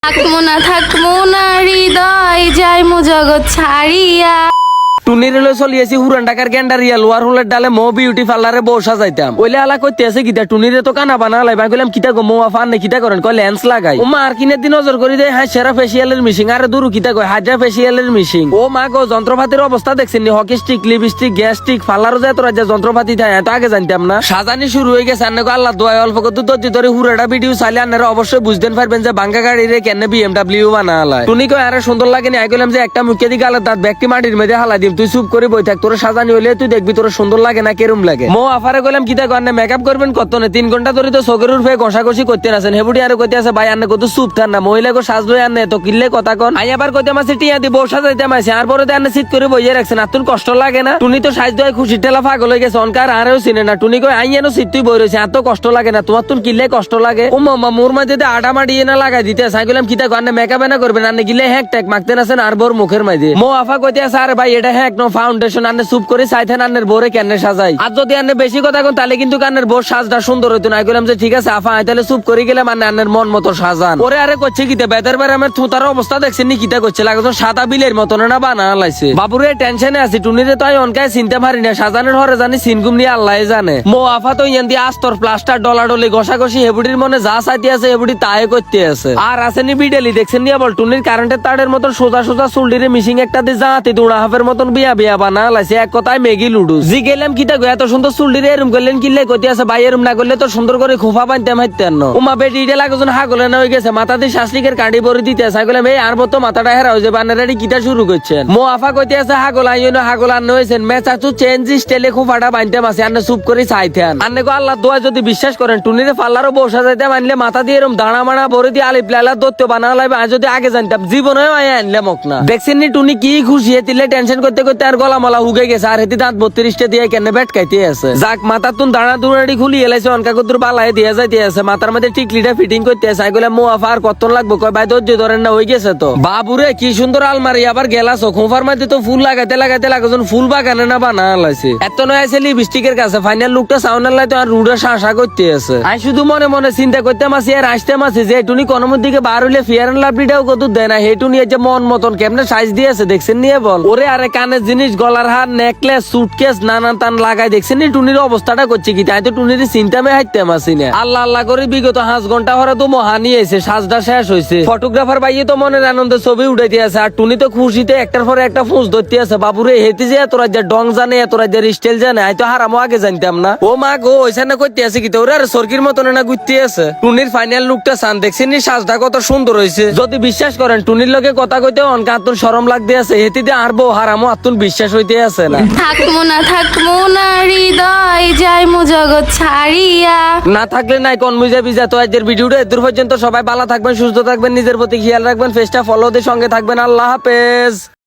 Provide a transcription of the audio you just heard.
থাকমো না হৃদয় যাই মো জগৎ ছাড়িয়া। টুনির হলে চলিয়েছি হুরান টাকার গ্যান্ডারিয়া লোয়ার হুলের ডালে মো বিউটি পার্লারে বউ সাজাইতাম ওইলে আলা করতে আছে কিতা টুনিরে তো কানা বানা লাইবা কইলাম কিতা গো মো আফান নে কিতা করেন কয় লেন্স লাগাই ও মা আর কিনে দিন নজর করি দেয় হ্যাঁ সেরা ফেসিয়ালের মিশিং আর দূর কিতা কয় হাজার ফেসিয়ালের মিশিং ও মা গো যন্ত্রপাতির অবস্থা দেখছেন নি hockey stick lipstick gas stick পার্লারও যায় তোরা যা যন্ত্রপাতি থাকে তো আগে জানতাম না সাজানি শুরু হয়ে গেছে আন্নে আল্লাহ দোয়া অল্প কত দর্জি ধরে হুরাটা ভিডিও চাইলে আপনারা অবশ্যই বুঝতেন পারবেন যে বাঙ্গা গাড়িরে কেন BMW বানা লাই টুনি কয় আরে সুন্দর লাগে না কইলাম যে একটা মুখে দিকে আলাদা দাঁত ব্যক্তি মাটির মধ্যে হালা দিম তুই চুপ করে বই থাক তোর সাজানি হইলে তুই দেখবি তোর সুন্দর লাগে না কেরম লাগে মো আফারে কইলাম কিতা কর না মেকআপ করবেন কত না 3 ঘন্টা ধরে তো চোখের উপরে ঘষাঘষি করতে আছেন হেবুটি আর কইতে আছে ভাই আন্নে কত চুপ থান না মহিলা গো সাজলো আন্নে তো কিল্লে কথা কোন আই আবার কইতে মাসে টিয়া দি বউ সাজাইতে মাসে আর পরে আন্নে সিট করে বইয়ে রাখছেন আর তোর কষ্ট লাগে না টুনি তো সাজ দয় খুশি ঠেলা পাগল হয়ে গেছে অনকার আরেও চিনে না টুনি কই আইয়ানো সিট তুই বই রইছে এত কষ্ট লাগে না তোমার তোর কিল্লে কষ্ট লাগে ও মামা মোর মাঝে আডা মাড়িয়ে না লাগাই দিতে আছে কইলাম কিতা কর না মেকআপ না করবেন আন্নে গিলে হ্যাক ট্যাক মাখতে আছেন আর বোর মুখের মাঝে মো আফা কইতে আছে আরে ভাই এটা হ্যাক নো ফাউন্ডেশন আন্নে চুপ করে চাইতেন আন্নের বোরে কেনে সাজাই আর যদি আন্নে বেশি কথা কোন তাহলে কিন্তু কান্নের বোর সাজটা সুন্দর হইতো না কইলাম যে ঠিক আছে আফা আই তাহলে চুপ করে গেলাম আন্নের মন মতো সাজান ওরে আরে করছে কিতা বেদার বারে আমার থুতার অবস্থা দেখছেন নি কিতা করছে লাগে তো সাদা বিলের মতন না বানা লাইছে বাবুরে টেনশনে আছি টুনিরে তো অনকায় চিনতে পারি না সাজানের হরে জানি সিনগুম নিয়ে আল্লাহ জানে মো আফা তো ইয়ান দিয়ে আস্তর প্লাস্টার ডলাডলি ঘষাঘষি হেবুটির মনে যা চাইতে আছে হেবুটি তাই করতে আছে আর আসেনি বিডেলি দেখছেন নি বল টুনির কারেন্টের তারের মতন সোজা সোজা চুলডিরে মিশিং একটা দিয়ে জাতি দুড়া হাফের মতন বিয়া বিয়া বানা লাইছে এক কথায় মেগি লুডু জি গেলাম কিতা গো এত সুন্দর চুলডিরে এরম করলেন কিল্লে কইতে আছে ভাই এরম না করলে তো সুন্দর করে খোফা বানতাম হাইতেন না উমা বেটি ইডে লাগজন হাগলে না হয়ে গেছে মাথা দিয়ে শাসলিকের কাঁডি ভরে দিতে আছে কইলাম এই আর মতো মাথাটা হেরা হয়ে যাবে আনারাডি কিতা শুরু করছেন মো আফা কইতে আছে হাগল আইনো হাগল আন্ন হয়েছেন মে চাচু চেঞ্জ স্টাইলে খোফাটা বানতাম আছে আন্নে চুপ করে চাইতেন আন্নে গো আল্লাহ দোয়া যদি বিশ্বাস করেন টুনিরে পাল্লারও বসা যাইতে মানলে মাথা দিয়ে এরম দাঁড়া মানা ভরে দিয়ে আলিপ লাইলা দত্ত বানা লাইবে আর যদি আগে জানতাম জীবনে আনলে মক না দেখছেন নি টুনি কি খুশি হেতিলে টেনশন করতে করতে আর গলা মালা হুগে গেছে আর হেতি দাঁত 32টা দিয়ে কেন বেট খাইতে আছে যাক মাথা তুন দাঁড়া দুড়াড়ি খুলি এলাইছে অনকা কতুর বালাই দিয়ে যাইতে আছে মাথার মধ্যে টিকলিটা ফিটিং করতে আছে আইগুলা মো আফা আর কত লাগবো কয় ভাই ধৈর্য ধরেন না হয়ে গেছে তো বাবুরে কি সুন্দর আলমারি আবার গেলাছো খোফার মধ্যে তো ফুল লাগাইতে লাগাইতে লাগজন ফুল বাগানে না বানা লাইছে এত নয় আছে লিপস্টিকের কাছে ফাইনাল লুকটা সাউন্ডার লাই তো আর রুডা শাসা করতে আছে আই শুধু মনে মনে চিন্তা করতে মাসি আর আসতে মাসি যে টুনি কোনমর দিকে বার হইলে ফেয়ার এন্ড লাভলিটাও কত দেয় না হেটু নিয়ে যে মন মতন কেমনে সাইজ দিয়েছে দেখছেন নিয়ে বল ওরে আরে কানের জিনিস গলার হার নেকলেস সুটকেস নানান তান লাগাই দেখছেন নি টুনির অবস্থাটা করছে কি তাই তো টুনির চিন্তামে হাইতে মাসি না আল্লাহ আল্লাহ করে বিগত 5 ঘন্টা হরে তো মহানি এসে সাজটা শেষ হয়েছে ফটোগ্রাফার ভাইয়ে তো মনের আনন্দে ছবি উঠাইতে আছে আর টুনি তো খুশিতে একটার পরে একটা ফুঁস ধরতে আছে বাবুরে হেতি যে তোরা যে ডং জানে তোরা যে স্টাইল জানে আই তো হারামো আগে জানতাম না ও মা গো ওইখানে করতে আছে কি তোরা আর সরকির মতন না ঘুরতে আছে টুনির ফাইনাল লুকটা সান দেখছেন নি সাজটা কত সুন্দর হয়েছে যদি বিশ্বাস করেন টুনির লগে কথা কইতে অনকা আত্মর শরম লাগতে আছে হেতি দিয়ে আরবো হারামো আত্মর বিশ্বাস হইতে আছে না থাকমো না হৃদয় যাই মো জগৎ ছাড়িয়া। না থাকলে নাই কোন মুজে বিজা তো আজকের ভিডিওটা এত পর্যন্ত সবাই ভালো থাকবেন সুস্থ থাকবেন নিজের প্রতি খেয়াল রাখবেন পেজটা ফলো দিয়ে সঙ্গে থাকবেন আল্লাহ হাফেজ।